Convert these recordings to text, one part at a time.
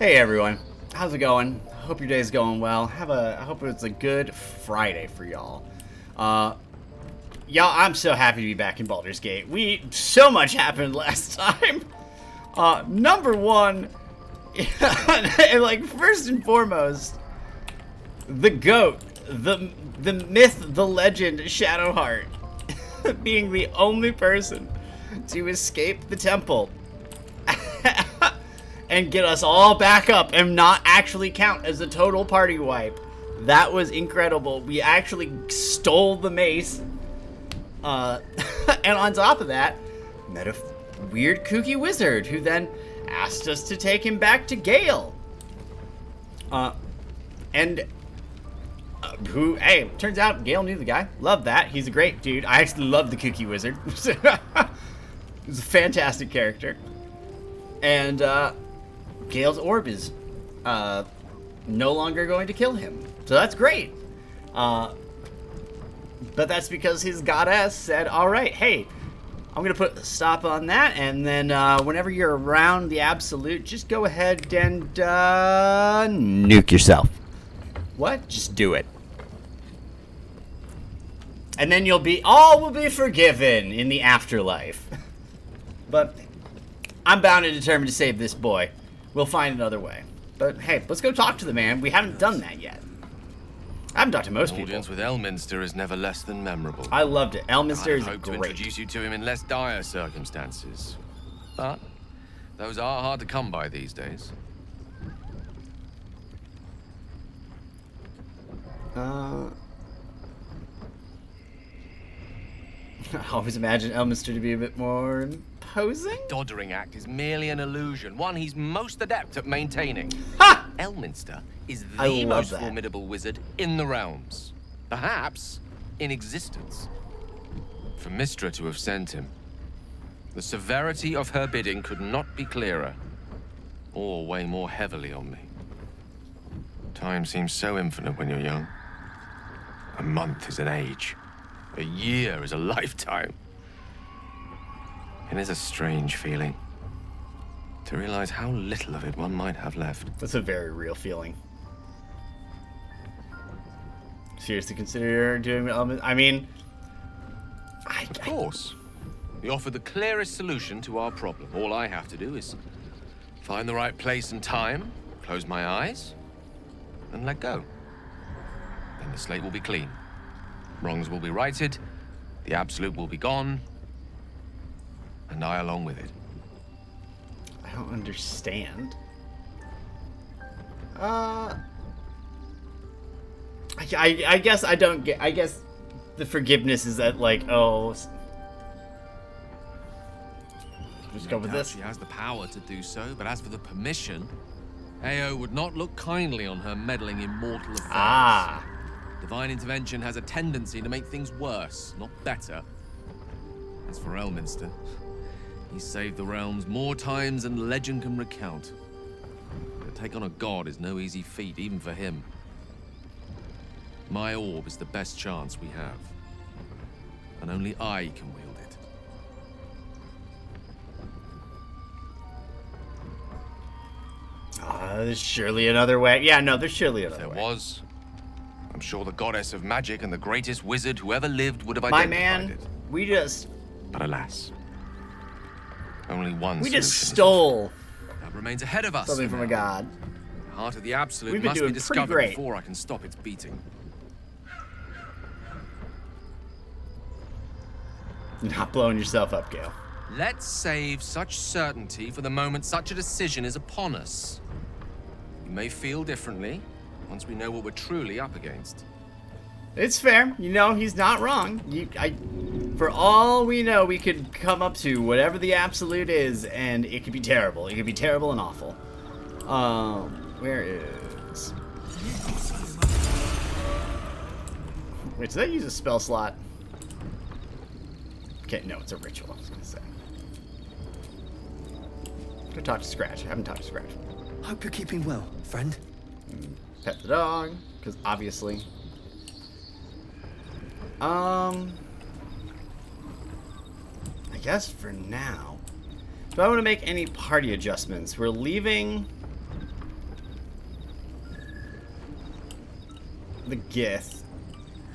Hey everyone, how's it going? Hope your day's going well. I hope it's a good Friday for y'all. Y'all, I'm so happy to be back in Baldur's Gate. So much happened last time. Number one, and like first and foremost, the GOAT, the myth, the legend, Shadowheart, being the only person to escape the temple and get us all back up and not actually count as a total party wipe. That was incredible. We actually stole the mace. And on top of that, met a weird kooky wizard who then asked us to take him back to Gale. Hey, turns out Gale knew the guy. Love that. He's a great dude. I actually love the kooky wizard. He's a fantastic character. And, Gale's orb is, no longer going to kill him. So that's great. But that's because his goddess said, alright, hey, I'm going to put a stop on that, and then whenever you're around the Absolute, just go ahead and nuke yourself. What? Just do it. And then all will be forgiven in the afterlife. But I'm bound and determined to save this boy. We'll find another way. But hey, let's go talk to the man. We haven't done that yet. I haven't talked to most people. Audience with Elminster is never less than memorable. I loved it. Elminster is I hope great. to introduce you to him in less dire circumstances. But those are hard to come by these days. I always imagine Elminster to be a bit more imposing. Doddering act is merely an illusion, one he's most adept at maintaining. Ha! Elminster is the most that. formidable wizard in the realms. Perhaps in existence. For Mystra to have sent him, the severity of her bidding could not be clearer, or weigh more heavily on me. Time seems so infinite when you're young. A month is an age. A year is a lifetime. It is a strange feeling to realize how little of it one might have left. That's a very real feeling. Seriously consider doing Elminster? I mean, Of course. We offer the clearest solution to our problem. All I have to do is find the right place and time, close my eyes, and let go. Then the slate will be clean. Wrongs will be righted, the Absolute will be gone, and I along with it. I don't understand. I guess I don't get. I guess the forgiveness is that, like, oh, just go with this. She has the power to do so, but as for the permission, Ao would not look kindly on her meddling in mortal affairs. Ah. Divine intervention has a tendency to make things worse, not better. As for Elminster, he saved the realms more times than legend can recount. To take on a god is no easy feat, even for him. My orb is the best chance we have, and only I can wield it. There's surely another way. Yeah, no, there's surely another If way. there was, I'm sure the goddess of magic and the greatest wizard who ever lived would have My identified man, it. we just But alas, only one we solution just is stole offered. That remains ahead of us. something from a now. god. The heart of the Absolute We've been must doing be pretty discovered great. before I can stop its beating. Not blowing yourself up, Gale. Let's save such certainty for the moment such a decision is upon us. We may feel differently once we know what we're truly up against. It's fair. You know, he's not wrong. For all we know, we could come up to whatever the Absolute is, and it could be terrible. It could be terrible and awful. Where is... Wait, did that use a spell slot? Okay, no, it's a ritual, I was gonna say. Go talk to Scratch. I haven't talked to Scratch. Hope you're keeping well, friend. Pet the dog, because obviously. I guess for now. Do I want to make any party adjustments? We're leaving the Gith.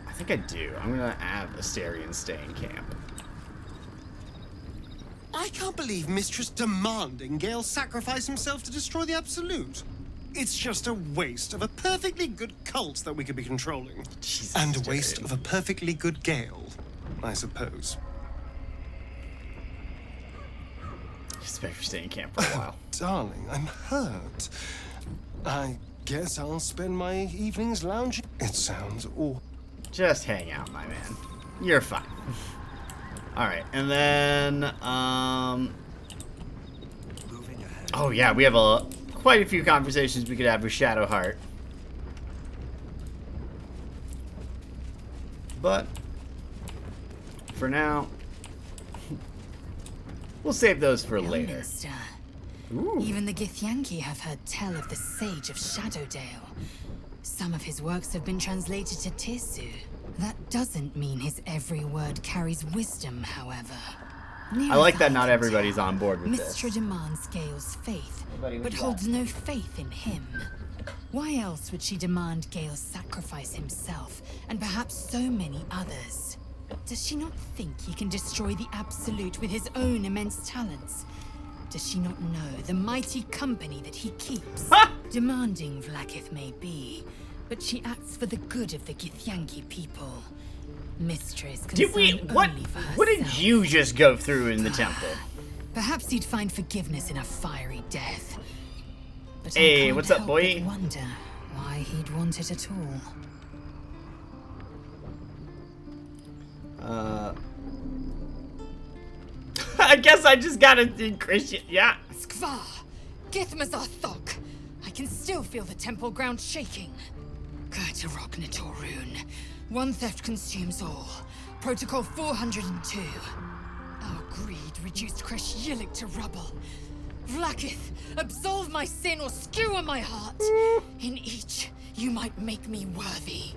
I think I do. I'm gonna have Astarion stay in camp. I can't believe Mistress demanding Gale sacrifice himself to destroy the Absolute. It's just a waste of a perfectly good cult that we could be controlling. Jesus, and a waste Astarion. of a perfectly good Gale, I suppose. Just better stay in camp for a while. Darling, I'm hurt. I guess I'll spend my evenings lounging. It sounds awful. Just hang out, my man. You're fine. Alright, and then, oh yeah, we have quite a few conversations we could have with Shadowheart. But, for now, we'll save those for later. Elminster. Ooh. Even the Githyanki have heard tell of the Sage of Shadowdale. Some of his works have been translated to Tirsu. That doesn't mean his every word carries wisdom, however. I like that not everybody's on board with Mystra this. demands Gale's faith, Buddy, what but you holds got? no faith in him. Why else would she demand Gale sacrifice himself, and perhaps so many others? Does she not think he can destroy the Absolute with his own immense talents? Does she not know the mighty company that he keeps? Ha! Demanding Vlaakith may be, but she acts for the good of the Githyanki people. Mistress Did we, concerned what only for did herself. you just go through in the temple? Perhaps he'd find forgiveness in a fiery death. But I Hey, can't what's up, help boy? but wonder why he'd want it at all. I guess I just gotta Christian, yeah. Skvar! Githmazarthok! I can still feel the temple ground shaking. Kurtarok. One theft consumes all. Protocol 402. Our greed reduced Kresh Yillik to rubble. Vlaakith, absolve my sin or skewer my heart. In each, you might make me worthy.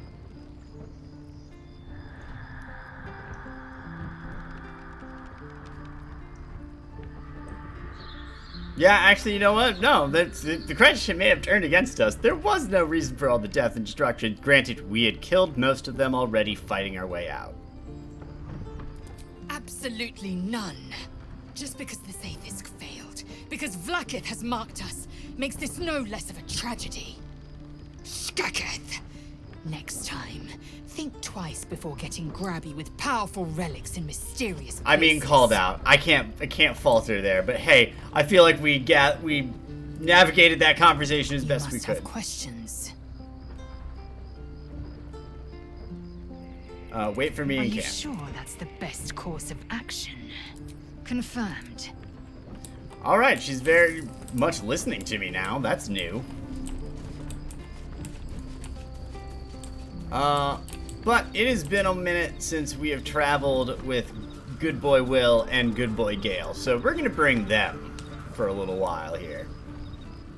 Yeah, actually, you know what? No, the Christian may have turned against us. There was no reason for all the death and destruction. Granted, we had killed most of them already fighting our way out. Absolutely none. Just because the Zaithisk failed, because Vlaakith has marked us, makes this no less of a tragedy. Skaketh! Next time, think twice before getting grabby with powerful relics in mysterious places. I mean, called out. I can't falter there. But hey, I feel like we navigated that conversation as best we must could. have questions. Wait for me Are in you camp. sure that's the best course of action? Confirmed. All right, she's very much listening to me now. That's new. But it has been a minute since we have traveled with Good Boy Will and Good Boy Gale, so we're gonna bring them for a little while here.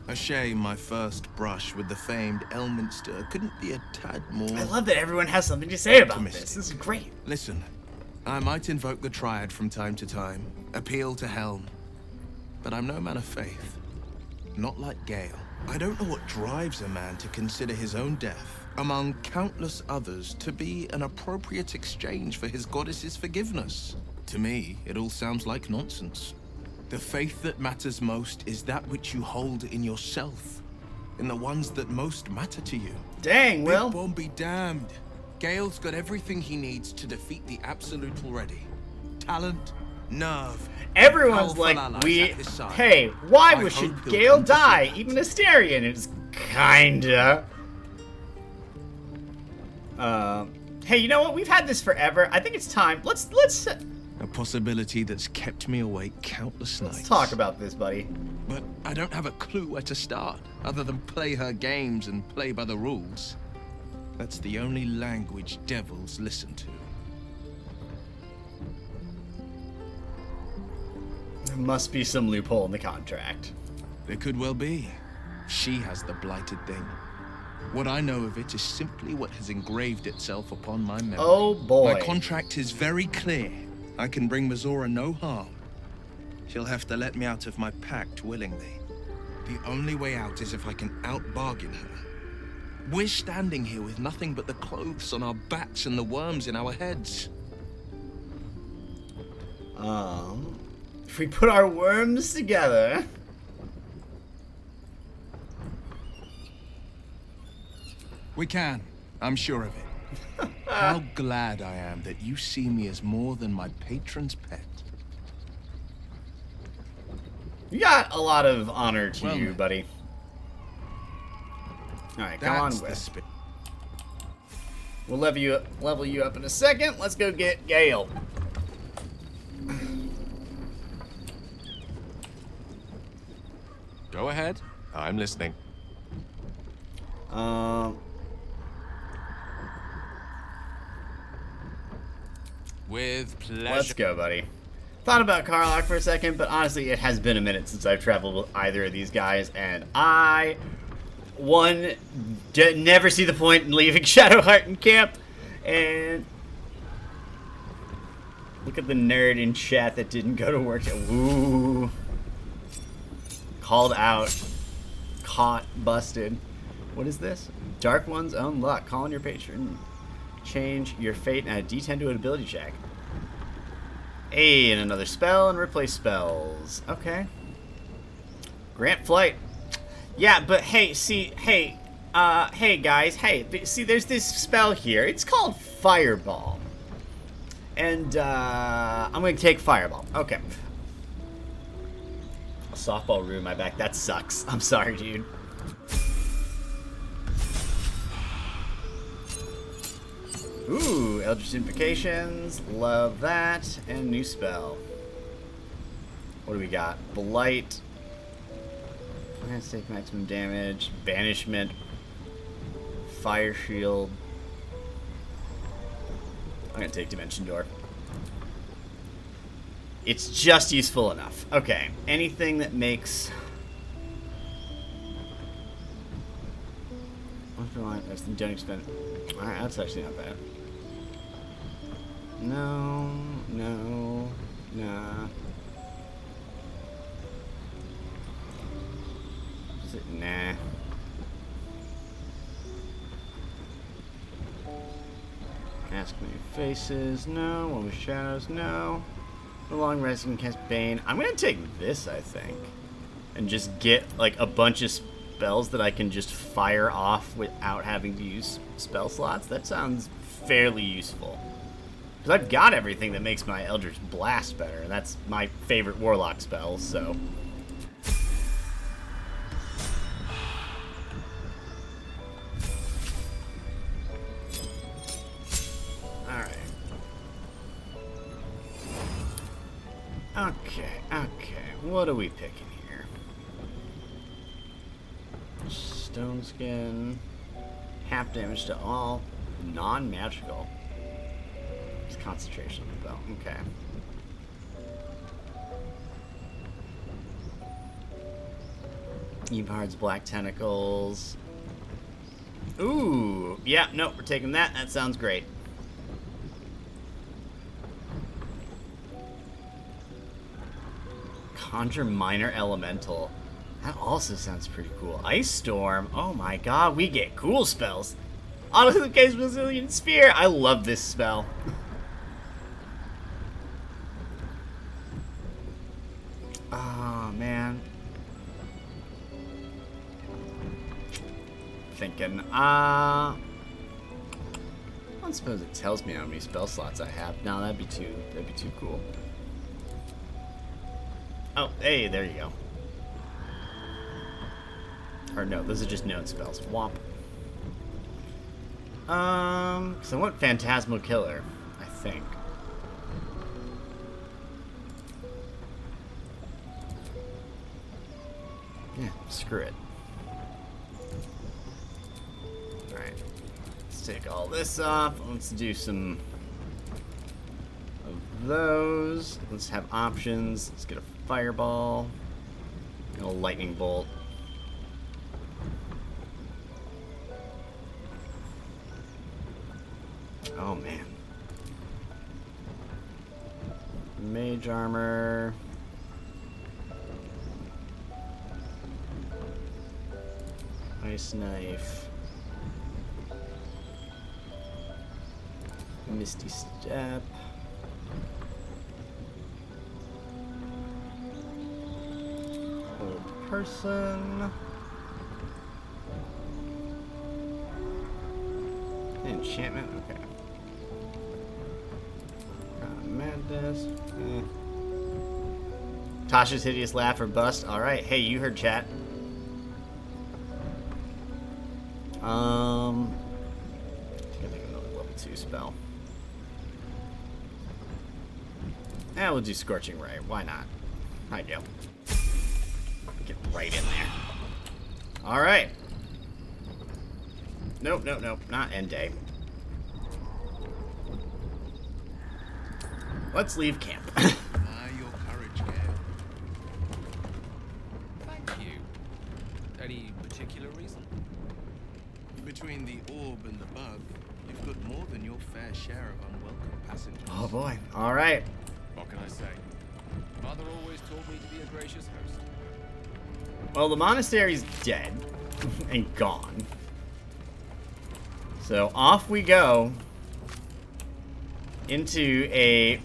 A shame my first brush with the famed Elminster couldn't be a tad more... I love that everyone has something to say about Optimistic. this. This is great. Listen, I might invoke the Triad from time to time, appeal to Helm, but I'm no man of faith. Not like Gale. I don't know what drives a man to consider his own death, among countless others, to be an appropriate exchange for his goddess's forgiveness. To me, it all sounds like nonsense. The faith that matters most is that which you hold in yourself, in the ones that most matter to you. Dang, Will. Big Bomb be damned. Gale's got everything he needs to defeat the Absolute already. Talent, nerve. Everyone's powerful like, allies we... at his side. Hey, why I should hope he'll Gale come to die? see. Even Astarion is kinda... Hey, you know what? We've had this forever. I think it's time. Let's A possibility that's kept me awake countless nights. talk about this, buddy. But I don't have a clue where to start, other than play her games and play by the rules. That's the only language devils listen to. There must be some loophole in the contract. There could well be. She has the blighted thing. What I know of it is simply what has engraved itself upon my memory. Oh boy. My contract is very clear. I can bring Mazora no harm. She'll have to let me out of my pact willingly. The only way out is if I can out-bargain her. We're standing here with nothing but the clothes on our backs and the worms in our heads. If we put our worms together... We can. I'm sure of it. How glad I am that you see me as more than my patron's pet. You got a lot of honor to Well, you, buddy. Alright, come on with. We'll level you up in a second. Let's go get Gale. Go ahead. I'm listening. With pleasure. Let's go, buddy. Thought about Karlach for a second, but honestly, it has been a minute since I've traveled with either of these guys, and I, never see the point in leaving Shadowheart in camp, and look at the nerd in chat that didn't go to work. Ooh. Called out. Caught. Busted. What is this? Dark One's Own Luck. Call on your patron. Change your fate and add a D10 to an ability check. Hey, and another spell and replace spells. Okay. Grant flight. Yeah, but hey, see, hey guys, see, there's this spell here. It's called Fireball. And, I'm gonna take Fireball. Okay. A softball ruined my back. That sucks. I'm sorry, dude. Ooh, Eldritch Invocations. Love that. And new spell. What do we got? Blight. I'm gonna take maximum damage. Banishment. Fire Shield. I'm gonna take Dimension Door. It's just useful enough. Okay. Anything that makes... Don't expend... Alright, that's actually not bad. No, no, nah. Is it? Nah. Ask me faces, no. One with shadows, no. The long rest can cast Bane. I'm gonna take this, I think, and just get like a bunch of spells that I can just fire off without having to use spell slots. That sounds fairly useful. Because I've got everything that makes my Eldritch Blast better, and that's my favorite Warlock spell, so... Alright. Okay. What are we picking here? Stone Skin. Half damage to all. Non-magical. It's concentration though. Okay. Eberhard's Black Tentacles. Ooh. Yeah, no, we're taking that. That sounds great. Conjure Minor Elemental. That also sounds pretty cool. Ice Storm. Oh my god, we get cool spells. Auto-Case Resilient Sphere. I love this spell. Oh, man. Thinking, I don't suppose it tells me how many spell slots I have. No, that'd be too cool. Oh, hey, there you go. Or no, those are just known spells. Womp. So I want Phantasmal Killer, I think. Yeah, screw it. Alright. Let's take all this off. Let's do some of those. Let's have options. Let's get a Fireball. And a Lightning Bolt. Oh, man. Mage Armor. Ice Knife. Misty Step. Hold person. Enchantment, okay. Madness. Tasha's hideous laugh or bust. Alright, hey, you heard chat. I think I think another level 2 spell. Eh, we'll do Scorching Ray. Why not? Hi, Gil. Get right in there. Alright. Nope, nope, nope. Not end day. Let's leave camp. Your courage, Gale. Thank you. Any particular reason? Between the orb and the bug, you've got more than your fair share of unwelcome passengers. Oh boy. Alright. What can I say? Mother always taught me to be a gracious host. Well, the monastery's dead and gone. So off we go into a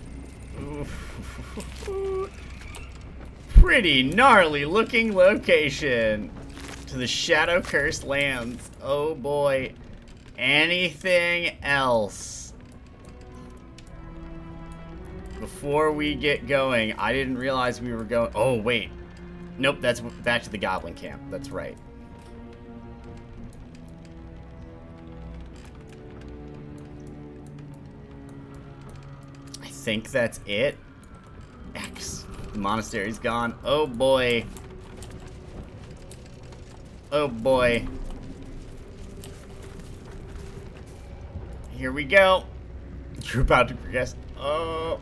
pretty gnarly looking location to the Shadow Cursed Lands. Oh boy. Anything else? Before we get going, I didn't realize we were going. Oh, wait. Nope, that's back to the Goblin Camp. That's right. I think that's it. X. The monastery's gone. Oh boy. Oh boy. Here we go. You're about to progress. Oh.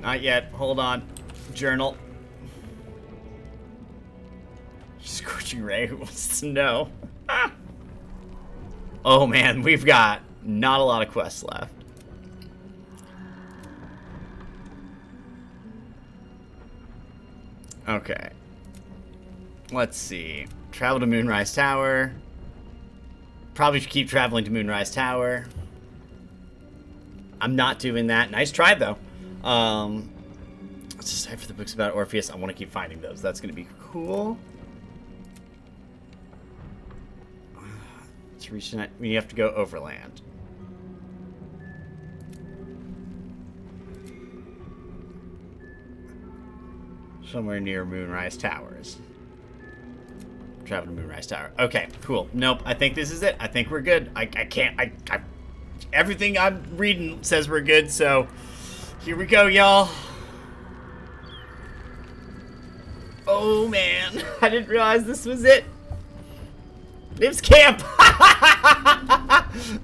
Not yet. Hold on. Journal. Scorching Ray, who wants to know? Oh man, we've got not a lot of quests left. Okay. Let's see. Travel to Moonrise Tower. Probably should keep traveling to Moonrise Tower. I'm not doing that. Nice try, though. Let's just type for the books about Orpheus. I want to keep finding those. That's going to be cool. To reach tonight, we have to go overland. Somewhere near Moonrise Towers. Travel to Moonrise Tower. Okay, cool. Nope, I think this is it. I think we're good. I can't. Everything I'm reading says we're good, so here we go, y'all. Oh man, I didn't realize this was it. It's camp.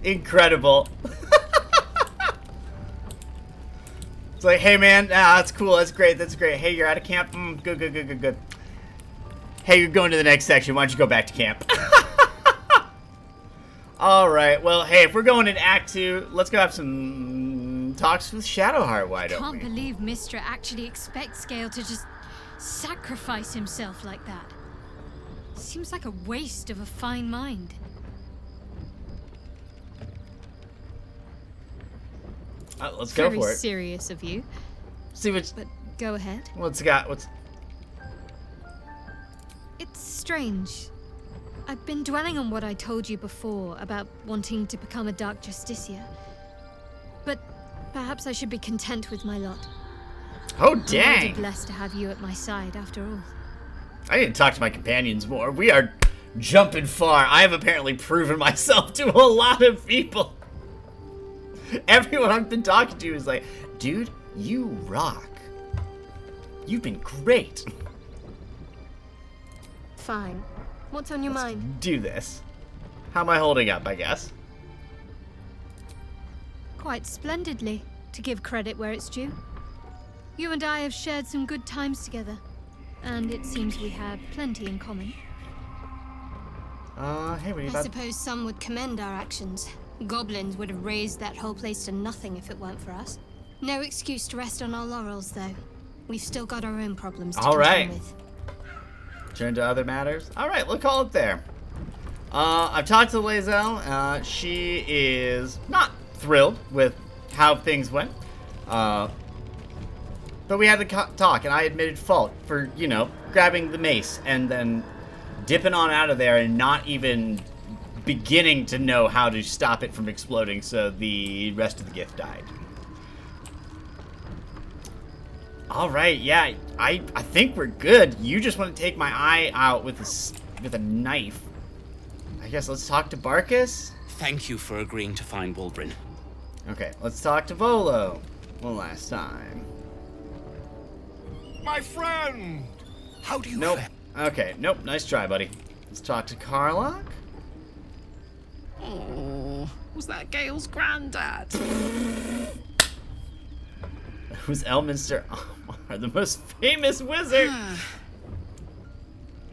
Incredible. It's like, hey man, that's cool, that's great, that's great. Hey, you're out of camp? Good, good, good, good, good. Hey, you're going to the next section. Why don't you go back to camp? Alright, well, hey, if we're going in Act 2, let's go have some talks with Shadowheart, why don't we? Can't believe Mystra actually expects Gale to just sacrifice himself like that. Seems like a waste of a fine mind. Let's go for it. Very serious of you. See what's... But go ahead. What's got... What's... It's strange. I've been dwelling on what I told you before about wanting to become a Dark Justiciar. But perhaps I should be content with my lot. Oh, I'm dang! really blessed to have you at my side, after all. I need to talk to my companions more. We are jumping far. I have apparently proven myself to a lot of people. Everyone I've been talking to is like, dude, you rock. You've been great. Fine. What's on your mind? Do this. How am I holding up, I guess? Quite splendidly, to give credit where it's due. You and I have shared some good times together, and it seems we have plenty in common. Hey, what are you I about? suppose some would commend our actions. Goblins would have razed that whole place to nothing if it weren't for us. No excuse to rest on our laurels, though. We've still got our own problems to contend with. Turn to other matters. All right, we'll call it there. I've talked to lae'zal. She is not thrilled with how things went. But we had the talk, and I admitted fault for, you know, grabbing the mace and then dipping on out of there and not even beginning to know how to stop it from exploding, so the rest of the gift died. All right, yeah, I think we're good. You just want to take my eye out with a knife. I guess let's talk to Barkus. Thank you for agreeing to find Wulbrin. Okay, let's talk to Volo. One last time. My friend! How do you Nope. fare? Okay, nope. Nice try, buddy. Let's talk to Karlach. Oh, was that Gale's granddad? Who's Elminster are the most famous wizard.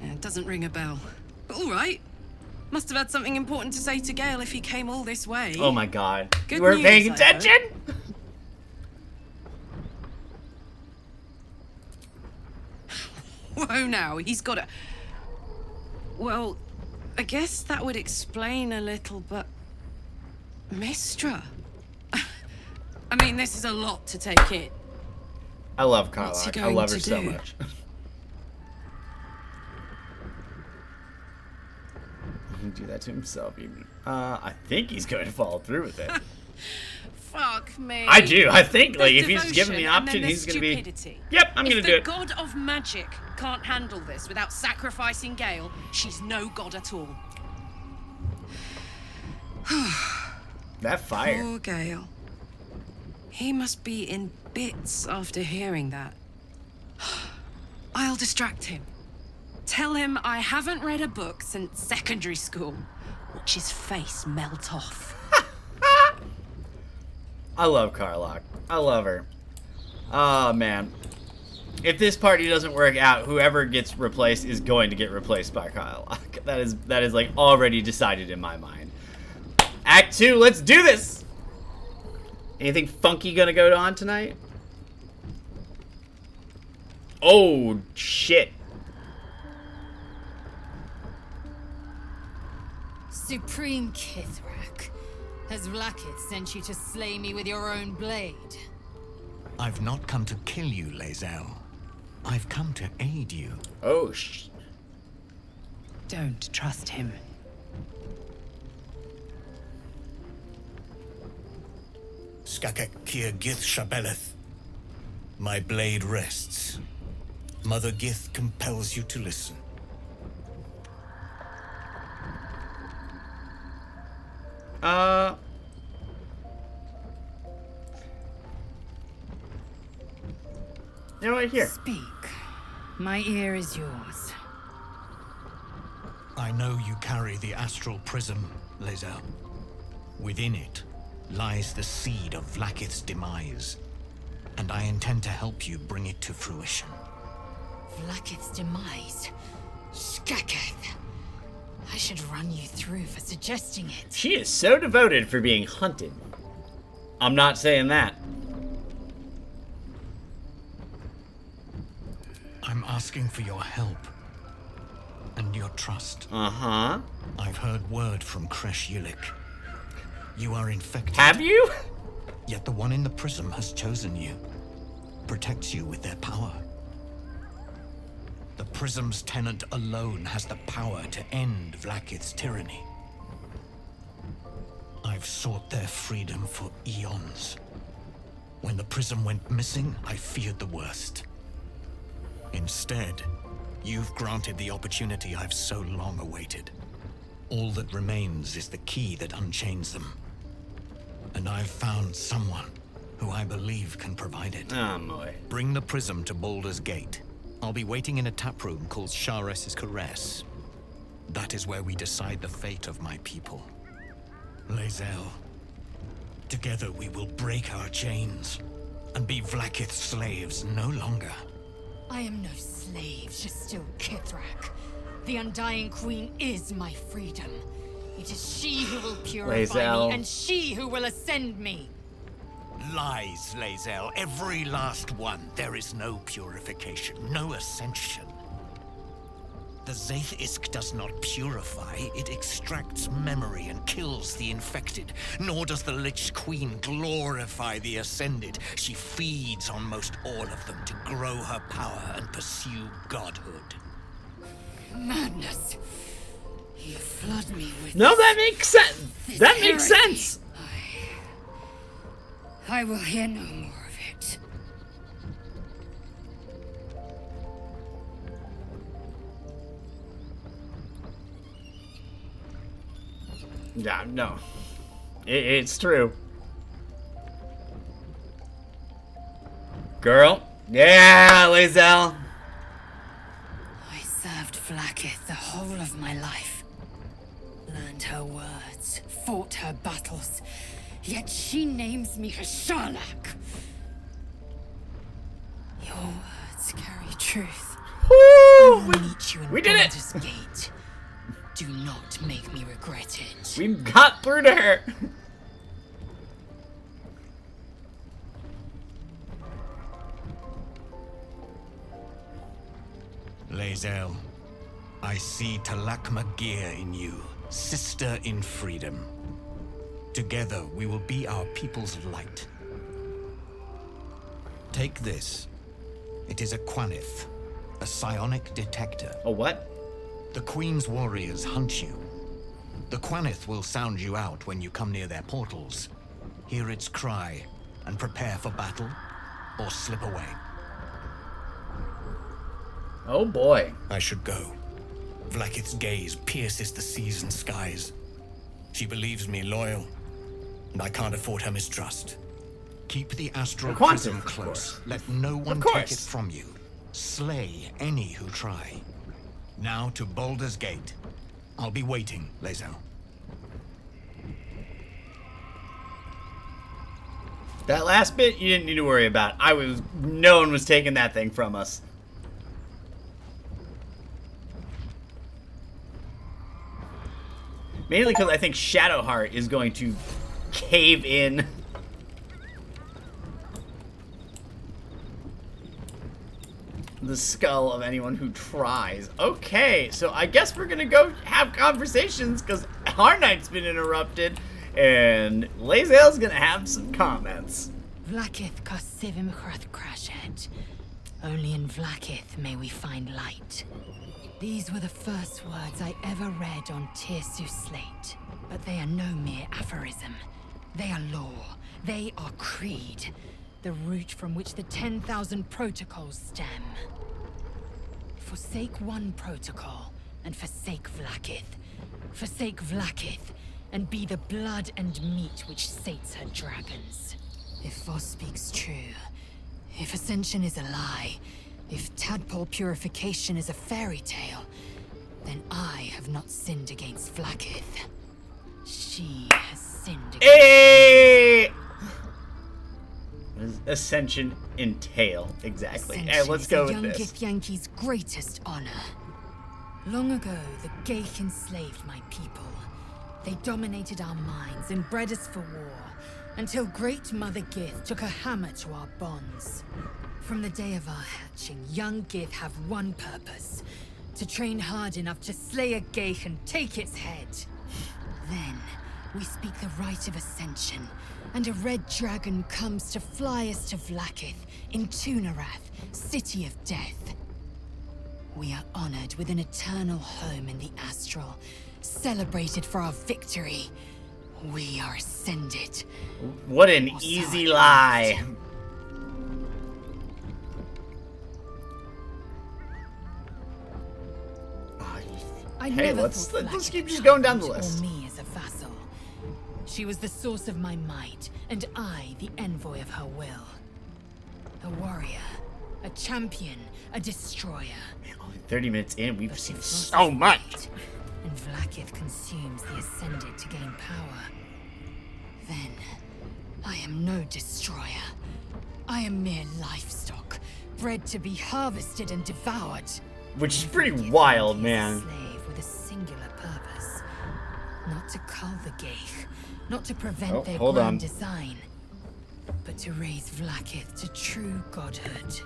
It doesn't ring a bell. But all right. Must have had something important to say to Gale if he came all this way. Oh my god. Good You weren't news, paying I attention? Whoa now, he's got a... Well, I guess that would explain a little, but... Mistra? I mean, this is a lot to take in. I love What's he Karlach. I going love her to so do? much. He can do that to himself, even. I think he's going to follow through with it. Fuck me. I do. I think, like, There's if he's given the devotion, and option, then he's there's going to be... stupidity. Yep, I'm going to do it. If the god of magic can't handle this without sacrificing Gale, she's no god at all. That fire. Poor Gale. He must be in bits after hearing that. I'll distract him. Tell him I haven't read a book since secondary school. Watch his face melt off. I love Karlach. I love her. Oh, man. If this party doesn't work out, whoever gets replaced is going to get replaced by Karlach. That is like already decided in my mind. Act 2, let's do this! Anything funky gonna go on tonight? Oh, shit. Supreme Kithrak, has Vlaakith sent you to slay me with your own blade? I've not come to kill you, lae'zal. I've come to aid you. Oh, Don't trust him. Skakek Kier Gith Shabeleth. My blade rests. Mother Gith compels you to listen. You know what, here. Speak. My ear is yours. I know you carry the astral prism, lae'zal. Within it lies the seed of Vlaakith's demise, and I intend to help you bring it to fruition. Vlaakith's demise? Skaketh. I should run you through for suggesting it. She is so devoted for being hunted. I'm not saying that. I'm asking for your help and your trust. Uh-huh. I've heard word from Kresh Yulik. You are infected. Have you? Yet the one in the prism has chosen you. Protects you with their power. The prism's tenant alone has the power to end Vlaakith's tyranny. I've sought their freedom for eons. When the prism went missing, I feared the worst. Instead, you've granted the opportunity I've so long awaited. All that remains is the key that unchains them. And I've found someone who I believe can provide it. Oh, boy. Bring the prism to Baldur's Gate. I'll be waiting in a taproom called Shares's Caress. That is where we decide the fate of my people. lae'zal, together we will break our chains and be Vlaakith's slaves no longer. I am no slave to still Kithrak. The Undying Queen is my freedom. It is she who will purify lae'zal. me, and she who will ascend me. Lies, lae'zal, every last one. There is no purification, no ascension. The Zaith-Isk does not purify, it extracts memory and kills the infected. Nor does the Lich Queen glorify the Ascended. She feeds on most all of them to grow her power and pursue godhood. Madness. You flood me with No, that makes sense. That makes heresy. sense. I will hear no more of it. Yeah, no. It's true. Girl. Yeah, lae'zal. I served Vlaakith the whole of my life. Learned her words, fought her battles. Yet she names me her Sharlak. Your words carry truth. I will meet you in We did it! Baldur's Gate. Do not make me regret it. We got through to her. lae'zal, I see Talakma Gear in you, sister in freedom. Together, we will be our people's light. Take this. It is a Quanith, a psionic detector. A what? The Queen's warriors hunt you. The Quanith will sound you out when you come near their portals. Hear its cry, and prepare for battle, or slip away. Oh boy. I should go. Vlaakith's gaze pierces the seas and skies. She believes me loyal, and I can't afford her mistrust. Keep the astral The Quantum, prism of close. course. Let no one Of take course. it from you. Slay any who try. Now to Baldur's Gate. I'll be waiting, lae'zal. That last bit, you didn't need to worry about. No one was taking that thing from us. Mainly because I think Shadowheart is going to cave in. The skull of anyone who tries. Okay, so I guess we're gonna go have conversations because our night's been interrupted and lae'zal's gonna have some comments. Vlaakith Kosivim Hrath Crashed. Only in Vlaakith may we find light. These were the first words I ever read on Tirsu's slate. But they are no mere aphorism. They are law. They are creed. The root from which the 10,000 protocols stem. Forsake one protocol, and forsake Vlaakith. Forsake Vlaakith, and be the blood and meat which sates her dragons. If Voss speaks true, if Ascension is a lie, if tadpole purification is a fairy tale, then I have not sinned against Vlaakith. She has sinned against... Hey! What does Ascension entail exactly? Ascension Hey, let's go is with young this. Githyanki's greatest honor. Long ago, the Ghaik enslaved my people. They dominated our minds and bred us for war, until Great Mother Gith took a hammer to our bonds. From the day of our hatching, young Gith have one purpose: to train hard enough to slay a Ghaik and take its head. Then, we speak the rite of Ascension, and a red dragon comes to fly us to Vlaakith, in Tunarath, City of Death. We are honored with an eternal home in the Astral, celebrated for our victory. We are ascended. What an Or so easy I lie. believed. I Hey, never let's thought keep Vlaakith just going down the challenged list. or me as a vassal. She was the source of my might, and I the envoy of her will. A warrior, a champion, a destroyer. Man, only 30 minutes in, we've But seen if Voss so is much. right, and Vlaakith consumes the Ascended to gain power, then I am no destroyer. I am mere livestock, bred to be harvested and devoured. Which is pretty Vlaakith wild, is a man. slave with a singular purpose. Not to cull the Ghaik, not to prevent Oh, their hold grand on. design, but to raise Vlaakith to true godhood.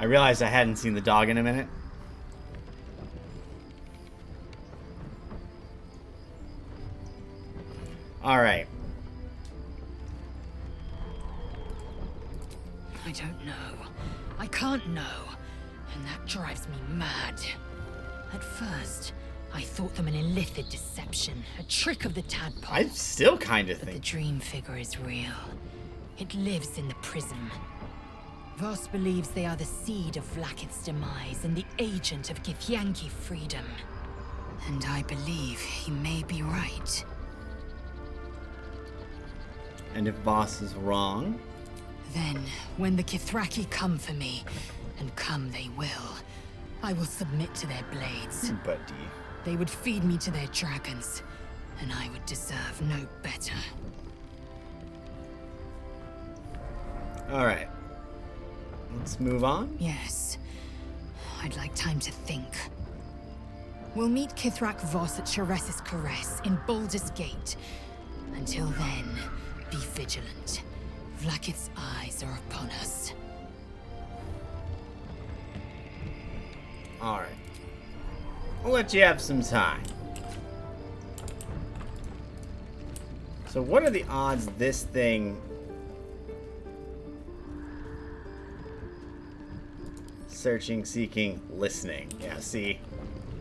I realized I hadn't seen the dog in a minute. Alright. I don't know. I can't know. And that drives me mad. At first, I thought them an illithid deception, a trick of the tadpole. I still kind of But the think. dream figure is real. It lives in the prism. Voss believes they are the seed of Vlaakith's demise and the agent of Githyanki freedom. And I believe he may be right. And if Voss is wrong? Then, when the Kithraki come for me, and come they will, I will submit to their blades. Buddy. They would feed me to their dragons, and I would deserve no better. Alright. Let's move on. Yes. I'd like time to think. We'll meet Kithrak Voss at Sharesis Caress in Baldur's Gate. Until then, be vigilant. Vlaakith's eyes are upon us. Alright. We'll let you have some time. So what are the odds this thing... Searching, seeking, listening. Yeah, see?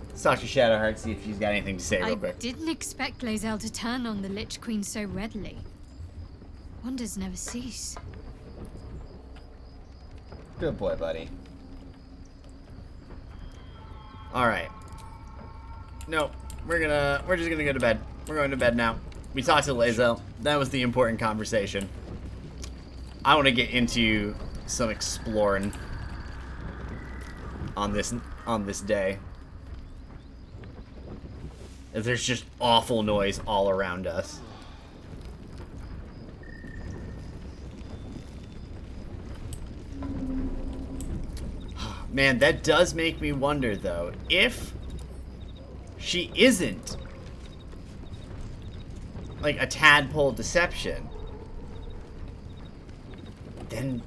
Let's talk to Shadowheart, see if she's got anything to say real I quick. didn't expect lae'zal to turn on the Lich Queen so readily. Wonders never cease. Good boy, buddy. Alright. No, we're just gonna go to bed. We're going to bed now. We talked to lae'zal. That was the important conversation. I want to get into some exploring on this day. There's just awful noise all around us. Man, that does make me wonder, though, if she isn't like a tadpole deception, then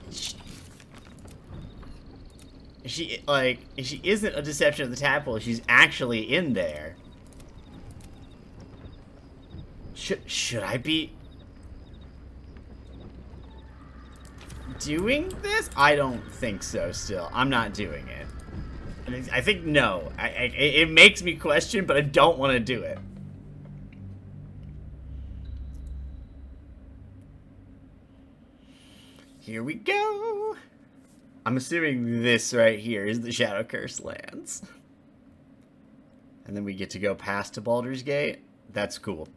if she isn't a deception of the tadpole, she's actually in there. Should I be doing this? I don't think so still. I'm not doing it. And I think no. It makes me question, but I don't want to do it. Here we go. I'm assuming this right here is the Shadow Curse lands. And then we get to go past to Baldur's Gate. That's cool.